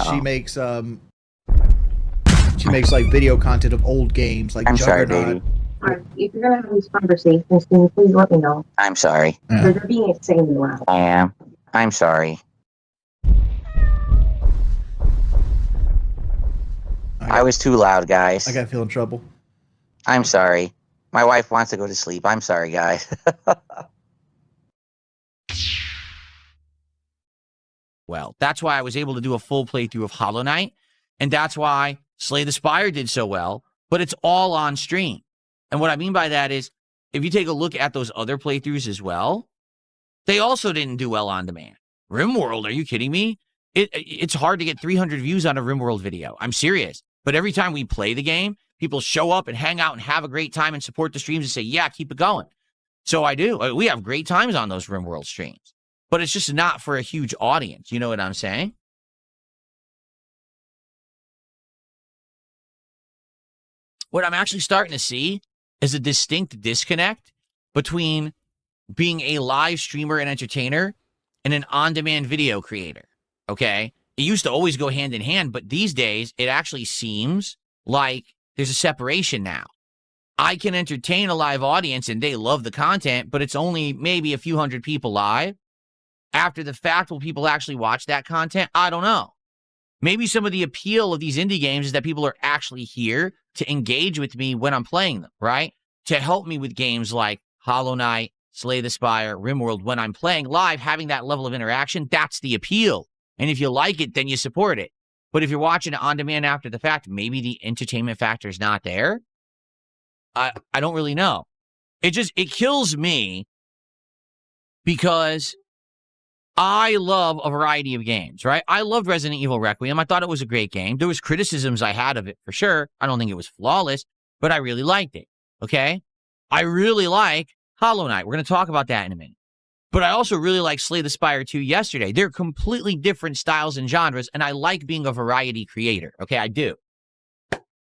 She makes like video content of old games, like I'm sorry, Juggernaut. baby. Alright, if you're gonna have these conversations, can you please let me know? I'm sorry. Yeah. They're being insanely loud. I am. I'm sorry. I was too loud, guys. I gotta feel in trouble. I'm sorry. My wife wants to go to sleep. I'm sorry, guys. Well, that's why I was able to do a full playthrough of Hollow Knight, and that's why Slay the Spire did so well, but it's all on stream. And what I mean by that is, if you take a look at those other playthroughs as well, they also didn't do well on demand. RimWorld, are you kidding me? It's hard to get 300 views on a RimWorld video. I'm serious. But every time we play the game, people show up and hang out and have a great time and support the streams and say, yeah, keep it going. So I do. We have great times on those RimWorld streams. But it's just not for a huge audience. You know what I'm saying? What I'm actually starting to see is a distinct disconnect between being a live streamer and entertainer and an on-demand video creator, okay? It used to always go hand in hand, but these days it actually seems like there's a separation now. I can entertain a live audience and they love the content, but it's only maybe a few hundred people live. After the fact, will people actually watch that content? I don't know. Maybe some of the appeal of these indie games is that people are actually here to engage with me when I'm playing them, right? To help me with games like Hollow Knight, Slay the Spire, RimWorld. When I'm playing live, having that level of interaction, that's the appeal. And if you like it, then you support it. But if you're watching it on demand after the fact, maybe the entertainment factor is not there. I don't really know. It kills me because I love a variety of games, right? I loved Resident Evil Requiem. I thought it was a great game. There was criticisms I had of it for sure. I don't think it was flawless, but I really liked it, okay? I really like Hollow Knight. We're going to talk about that in a minute. But I also really like Slay the Spire 2 yesterday. They're completely different styles and genres, and I like being a variety creator, okay? I do.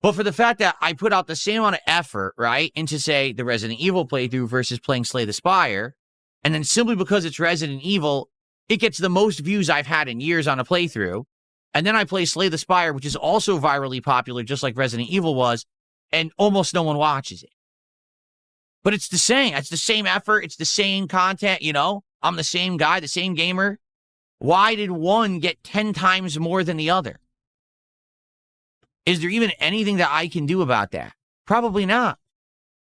But for the fact that I put out the same amount of effort, right, into, say, the Resident Evil playthrough versus playing Slay the Spire, and then simply because it's Resident Evil, it gets the most views I've had in years on a playthrough. And then I play Slay the Spire, which is also virally popular, just like Resident Evil was, and almost no one watches it. But it's the same. It's the same effort. It's the same content, you know? I'm the same guy, the same gamer. Why did one get 10 times more than the other? Is there even anything that I can do about that? Probably not,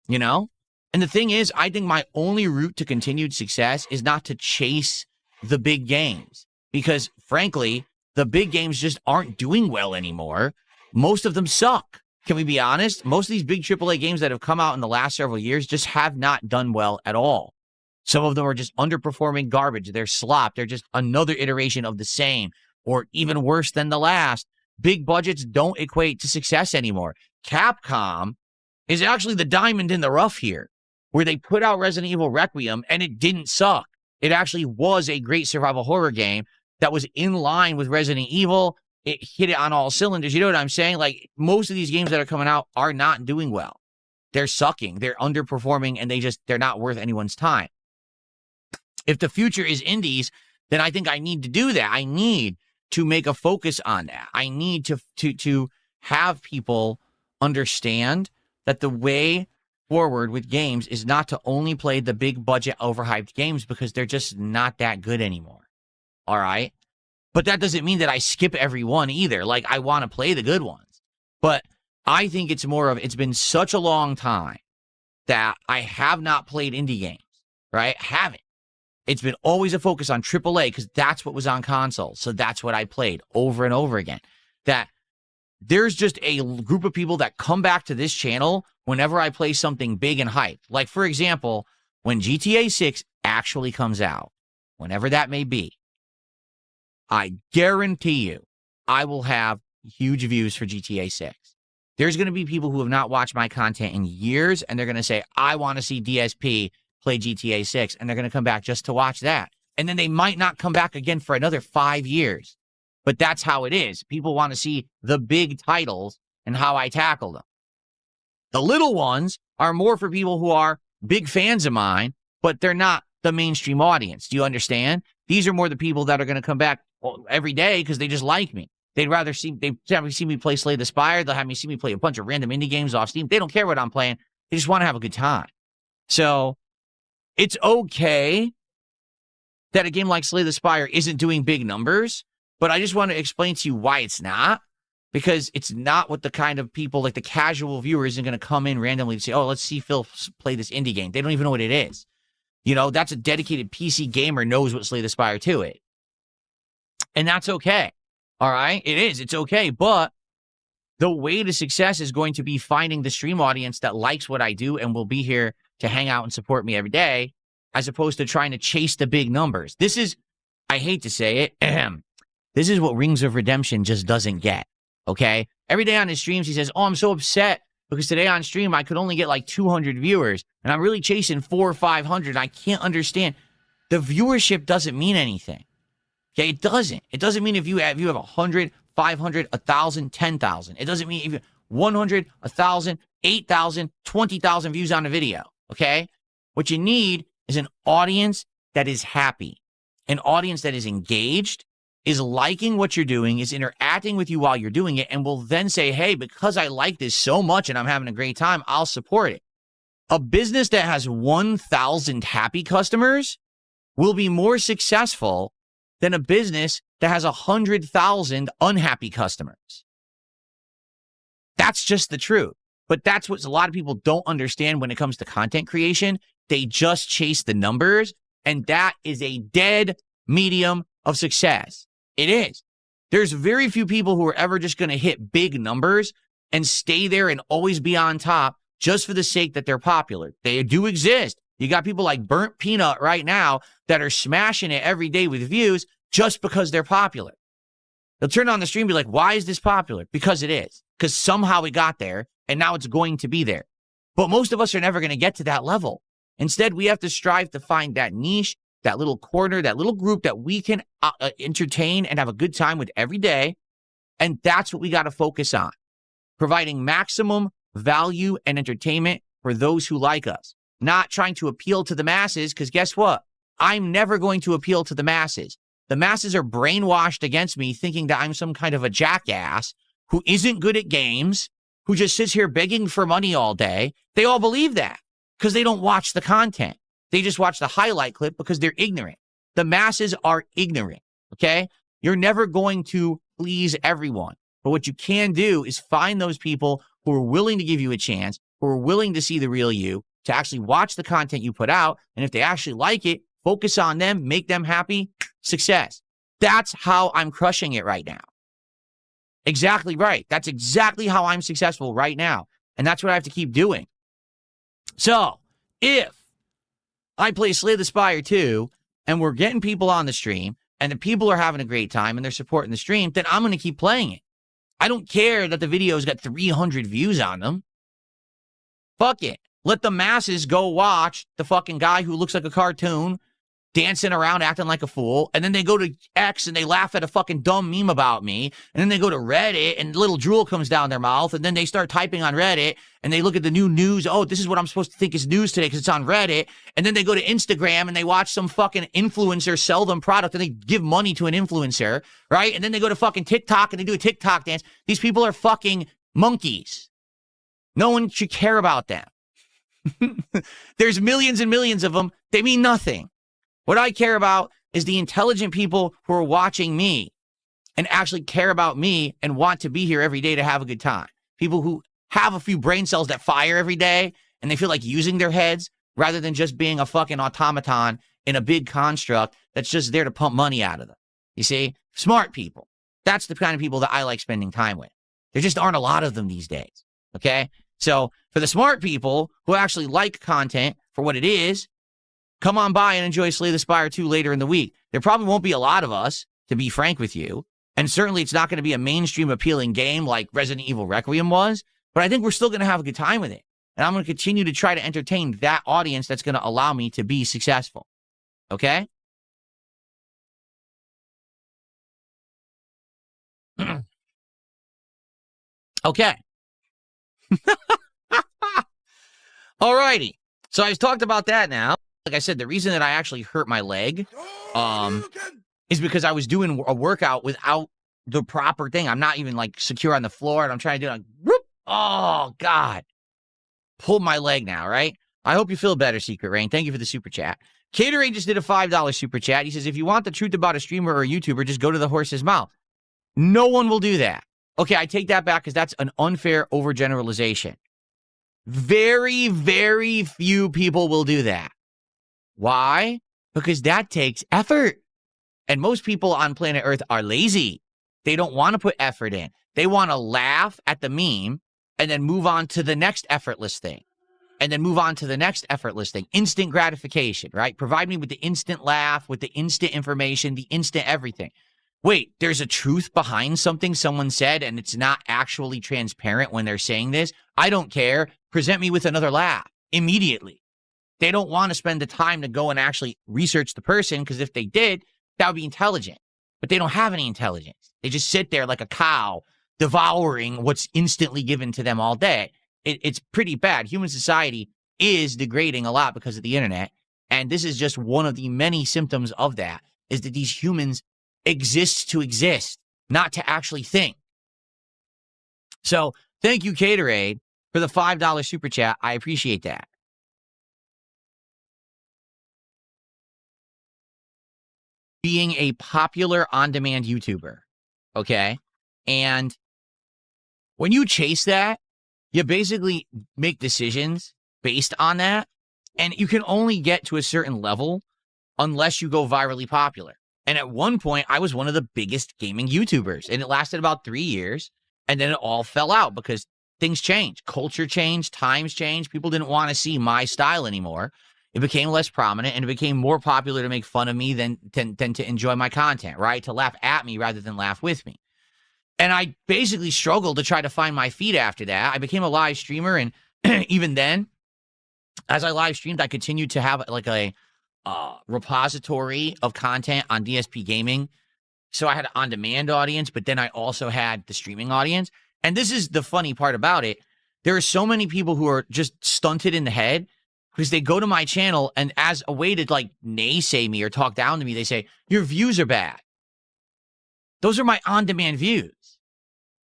you know? And the thing is, I think my only route to continued success is not to chase the big games, because frankly, the big games just aren't doing well anymore. Most of them suck. Can we be honest? Most of these big AAA games that have come out in the last several years just have not done well at all. Some of them are just underperforming garbage. They're slop. They're just another iteration of the same, or even worse than the last. Big budgets don't equate to success anymore. Capcom is actually the diamond in the rough here, where they put out Resident Evil Requiem and it didn't suck. It actually was a great survival horror game that was in line with Resident Evil. It hit it on all cylinders. You know what I'm saying? Like, most of these games that are coming out are not doing well. They're sucking. They're underperforming, and they're not worth anyone's time. If the future is indies, then I think I need to do that. I need to make a focus on that. I need to have people understand that the way forward with games is not to only play the big budget overhyped games, because they're just not that good anymore. All right. But that doesn't mean that I skip every one either. Like, I want to play the good ones, but I think it's more of, it's been such a long time that I have not played indie games, right? Haven't. It's been always a focus on AAA because that's what was on console. So that's what I played over and over again. That there's just a group of people that come back to this channel whenever I play something big and hyped. Like, for example, when GTA 6 actually comes out, whenever that may be, I guarantee you I will have huge views for GTA 6. There's going to be people who have not watched my content in years, and they're going to say, I want to see DSP play GTA 6, and they're going to come back just to watch that. And then they might not come back again for another 5 years. But that's how it is. People want to see the big titles and how I tackle them. The little ones are more for people who are big fans of mine, but they're not the mainstream audience. Do you understand? These are more the people that are going to come back every day because they just like me. They'd have me see me play Slay the Spire. They'll have me see me play a bunch of random indie games off Steam. They don't care what I'm playing. They just want to have a good time. So it's okay that a game like Slay the Spire isn't doing big numbers, but I just want to explain to you why it's not, because it's not what the kind of people, like the casual viewer, isn't going to come in randomly to say, oh, let's see Phil play this indie game. They don't even know what it is. You know, that's a dedicated PC gamer knows what Slay the Spire 2 is. And that's okay. All right? It is. It's okay. But the way to success is going to be finding the stream audience that likes what I do and will be here to hang out and support me every day, as opposed to trying to chase the big numbers. This is, I hate to say it, this is what Rings of Redemption just doesn't get, okay? Every day on his streams, he says, oh, I'm so upset because today on stream, I could only get like 200 viewers, and I'm really chasing 400 or 500, and I can't understand. The viewership doesn't mean anything, okay? It doesn't. It doesn't mean if you have 100, 500, 1,000, 10,000. It doesn't mean if you have 100, 1,000, 8,000, 20,000 views on a video, okay? What you need is an audience that is happy, an audience that is engaged, is liking what you're doing, is interacting with you while you're doing it, and will then say, hey, because I like this so much and I'm having a great time, I'll support it. A business that has 1,000 happy customers will be more successful than a business that has 100,000 unhappy customers. That's just the truth. But that's what a lot of people don't understand when it comes to content creation. They just chase the numbers, and that is a dead medium of success. It is. There's very few people who are ever just going to hit big numbers and stay there and always be on top just for the sake that they're popular. They do exist. You got people like Burnt Peanut right now that are smashing it every day with views just because they're popular. They'll turn on the stream and be like, why is this popular? Because it is. Because somehow it got there, and now it's going to be there. But most of us are never going to get to that level. Instead, we have to strive to find that niche, that little corner, that little group that we can entertain and have a good time with every day. And that's what we got to focus on. Providing maximum value and entertainment for those who like us. Not trying to appeal to the masses, because guess what? I'm never going to appeal to the masses. The masses are brainwashed against me, thinking that I'm some kind of a jackass who isn't good at games, who just sits here begging for money all day. They all believe that because they don't watch the content. They just watch the highlight clip because they're ignorant. The masses are ignorant, okay? You're never going to please everyone. But what you can do is find those people who are willing to give you a chance, who are willing to see the real you, to actually watch the content you put out. And if they actually like it, focus on them, make them happy, success. That's how I'm crushing it right now. Exactly right. That's exactly how I'm successful right now. And that's what I have to keep doing. So, if I play Slay the Spire 2 and we're getting people on the stream and the people are having a great time and they're supporting the stream, then I'm going to keep playing it. I don't care that the video's got 300 views on them. Fuck it. Let the masses go watch the fucking guy who looks like a cartoon dancing around acting like a fool, and then they go to X and they laugh at a fucking dumb meme about me, and then they go to Reddit and little drool comes down their mouth, and then they start typing on Reddit and they look at the new news. Oh, this is what I'm supposed to think is news today because it's on Reddit. And then they go to Instagram and they watch some fucking influencer sell them product and they give money to an influencer, right? And then they go to fucking TikTok and they do a TikTok dance. These people are fucking monkeys. No one should care about them. There's millions and millions of them. They mean nothing. What I care about is the intelligent people who are watching me and actually care about me and want to be here every day to have a good time. People who have a few brain cells that fire every day and they feel like using their heads rather than just being a fucking automaton in a big construct that's just there to pump money out of them. You see? Smart people. That's the kind of people that I like spending time with. There just aren't a lot of them these days. Okay? So for the smart people who actually like content for what it is, come on by and enjoy Slay the Spire 2 later in the week. There probably won't be a lot of us, to be frank with you. And certainly it's not going to be a mainstream appealing game like Resident Evil Requiem was. But I think we're still going to have a good time with it. And I'm going to continue to try to entertain that audience that's going to allow me to be successful. Okay? Okay. Alrighty. So I've talked about that now. Like I said, the reason that I actually hurt my leg is because I was doing a workout without the proper thing. I'm not even like secure on the floor, and I'm trying to do it like, whoop. Oh, God. Pulled my leg now, right? I hope you feel better, Secret Rain. Thank you for the super chat. Caterade just did a $5 super chat. He says, if you want the truth about a streamer or a YouTuber, just go to the horse's mouth. No one will do that. Okay, I take that back because that's an unfair overgeneralization. Very, very few people will do that. Why? Because that takes effort. And most people on planet Earth are lazy. They don't want to put effort in. They want to laugh at the meme and then move on to the next effortless thing. And then move on to the next effortless thing. Instant gratification, right? Provide me with the instant laugh, with the instant information, the instant everything. Wait, there's a truth behind something someone said and it's not actually transparent when they're saying this? I don't care. Present me with another laugh immediately. They don't want to spend the time to go and actually research the person, because if they did, that would be intelligent. But they don't have any intelligence. They just sit there like a cow devouring what's instantly given to them all day. It's pretty bad. Human society is degrading a lot because of the internet. And this is just one of the many symptoms of that, is that these humans exist to exist, not to actually think. So thank you, Caterade, for the $5 super chat. I appreciate that. Being a popular on-demand YouTuber, okay? And when you chase that, you basically make decisions based on that, and you can only get to a certain level unless you go virally popular. And at one point, I was one of the biggest gaming YouTubers, and it lasted about 3 years, and then it all fell out because things changed. Culture changed, times changed. People didn't want to see my style anymore. It became less prominent, and it became more popular to make fun of me than to enjoy my content, right? To laugh at me rather than laugh with me. And I basically struggled to try to find my feet after that. I became a live streamer, and even then, as I live streamed, I continued to have like a repository of content on DSP Gaming. So I had an on-demand audience, but then I also had the streaming audience. And this is the funny part about it. There are so many people who are just stunted in the head because they go to my channel, and as a way to like naysay me or talk down to me, they say, your views are bad. Those are my on-demand views.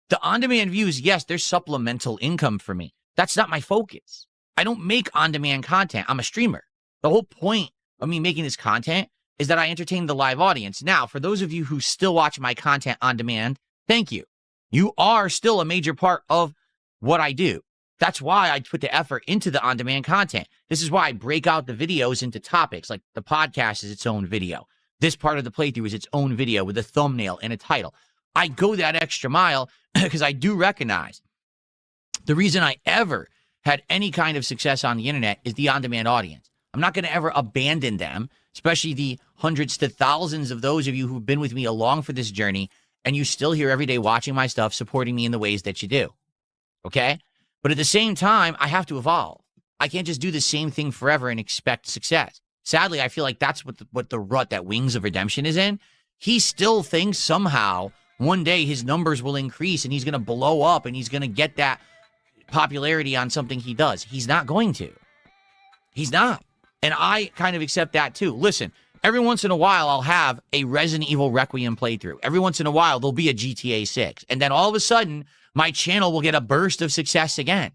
The on-demand views, yes, they're supplemental income for me. That's not my focus. I don't make on-demand content. I'm a streamer. The whole point of me making this content is that I entertain the live audience. Now, for those of you who still watch my content on demand, thank you. You are still a major part of what I do. That's why I put the effort into the on-demand content. This is why I break out the videos into topics, like the podcast is its own video. This part of the playthrough is its own video with a thumbnail and a title. I go that extra mile because I do recognize the reason I ever had any kind of success on the internet is the on-demand audience. I'm not going to ever abandon them, especially the hundreds to thousands of those of you who've been with me along for this journey, and you still here every day watching my stuff, supporting me in the ways that you do. Okay? But at the same time, I have to evolve. I can't just do the same thing forever and expect success. Sadly, I feel like that's what the rut that Wings of Redemption is in. He still thinks somehow one day his numbers will increase and he's going to blow up and he's going to get that popularity on something he does. He's not going to. He's not. And I kind of accept that too. Listen, every once in a while, I'll have a Resident Evil Requiem playthrough. Every once in a while, there'll be a GTA 6. And then all of a sudden, my channel will get a burst of success again.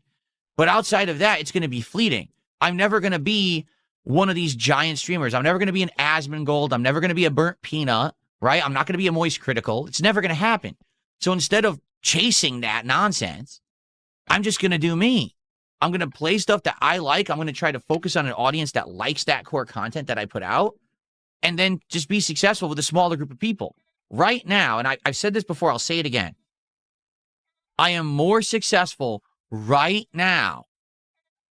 But outside of that, it's going to be fleeting. I'm never going to be one of these giant streamers. I'm never going to be an Asmongold. I'm never going to be a Burnt Peanut, right? I'm not going to be a Moist Critical. It's never going to happen. So instead of chasing that nonsense, I'm just going to do me. I'm going to play stuff that I like. I'm going to try to focus on an audience that likes that core content that I put out, and then just be successful with a smaller group of people. Right now, and I've said this before, I'll say it again. I am more successful right now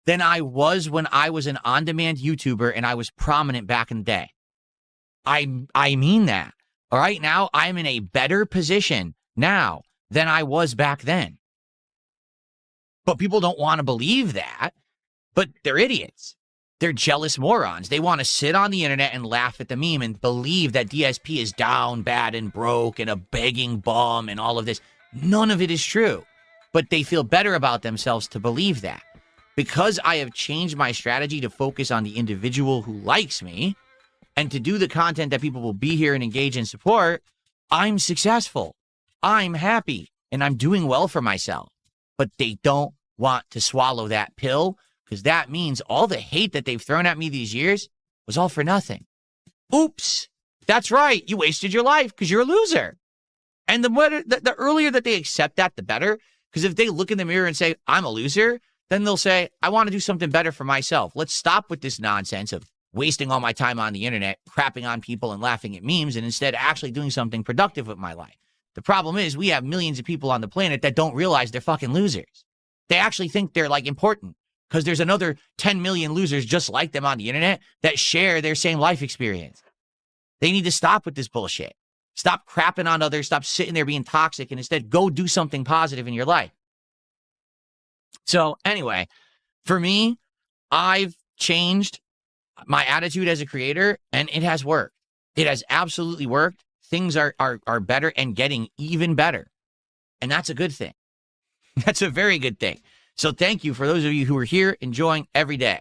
than I was when I was an on-demand YouTuber and I was prominent back in the day. I mean that. Right now, I'm in a better position now than I was back then. But people don't want to believe that, but they're idiots. They're jealous morons. They want to sit on the internet and laugh at the meme and believe that DSP is down, bad, and broke and a begging bum and all of this. None of it is true, but they feel better about themselves to believe that. Because I have changed my strategy to focus on the individual who likes me and to do the content that people will be here and engage and support, I'm successful. I'm happy and I'm doing well for myself. But they don't want to swallow that pill because that means all the hate that they've thrown at me these years was all for nothing. Oops. That's right. You wasted your life because you're a loser. And the earlier that they accept that, the better. Because if they look in the mirror and say, I'm a loser, then they'll say, I want to do something better for myself. Let's stop with this nonsense of wasting all my time on the internet, crapping on people and laughing at memes, and instead actually doing something productive with my life. The problem is we have millions of people on the planet that don't realize they're fucking losers. They actually think they're like important because there's another 10 million losers just like them on the internet that share their same life experience. They need to stop with this bullshit. Stop crapping on others. Stop sitting there being toxic and instead go do something positive in your life. So anyway, for me, I've changed my attitude as a creator and it has worked. It has absolutely worked. Things are better and getting even better. And that's a good thing. That's a very good thing. So thank you for those of you who are here enjoying every day.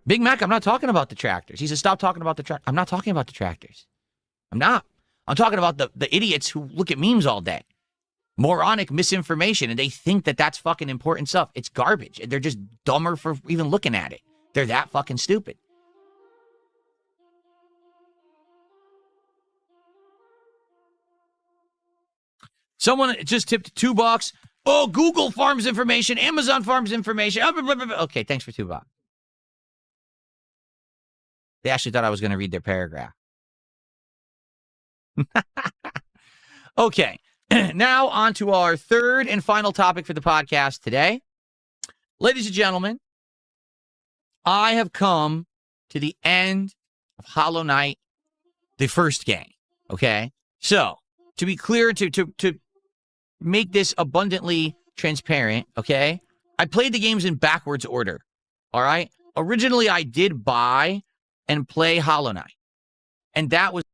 Big Mac, I'm not talking about detractors. He said, stop talking about detractors. I'm not talking about detractors. I'm not. I'm talking about the idiots who look at memes all day. Moronic misinformation, and they think that that's fucking important stuff. It's garbage. They're just dumber for even looking at it. They're that fucking stupid. Someone just tipped $2. Oh, Google farms information. Amazon farms information. Okay, thanks for $2. They actually thought I was going to read their paragraph. Okay, now on to our third and final topic for the podcast today. Ladies and gentlemen, I have come to the end of Hollow Knight, the first game, okay? So, to be clear, to make this abundantly transparent, okay? I played the games in backwards order, all right? Originally, I did buy and play Hollow Knight. And that was